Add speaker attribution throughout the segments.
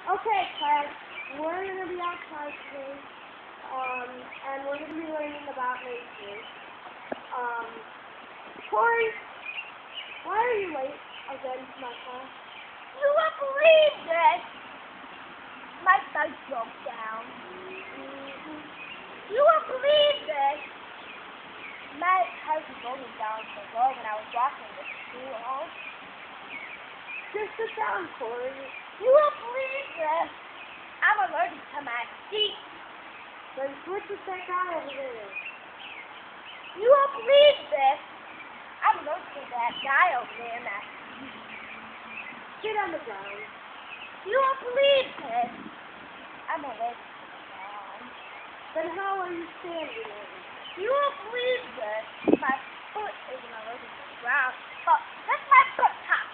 Speaker 1: Okay, class, we're going to be outside today, and we're going to be learning about nature. Corey, why are you late again to my class?
Speaker 2: You won't believe this! My bike broke down. You won't believe this! My house was rolling down the road when I was walking to school.
Speaker 1: Just sit down, Corey.
Speaker 2: You won't believe this! I'm allergic to my feet.
Speaker 1: Then switch with that guy over there.
Speaker 2: You won't believe this! I'm allergic to that guy over there in that seat.
Speaker 1: Sit on the ground.
Speaker 2: You won't believe this! I'm allergic to the ground.
Speaker 1: Then how are you standing there?
Speaker 2: You won't believe this! My foot isn't allergic to the ground, but that's my foot top.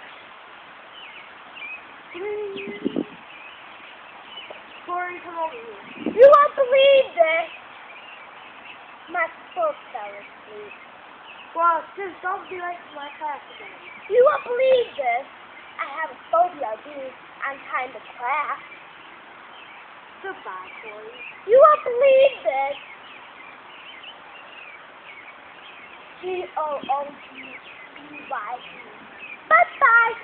Speaker 1: Corey, come over here.
Speaker 2: You won't believe this! My foot fell asleep.
Speaker 1: Well, just don't be late to my class again.
Speaker 2: You won't believe this! I have a phobia of being on time to class.
Speaker 1: Goodbye, Corey.
Speaker 2: You won't believe this! Google. Bye-bye.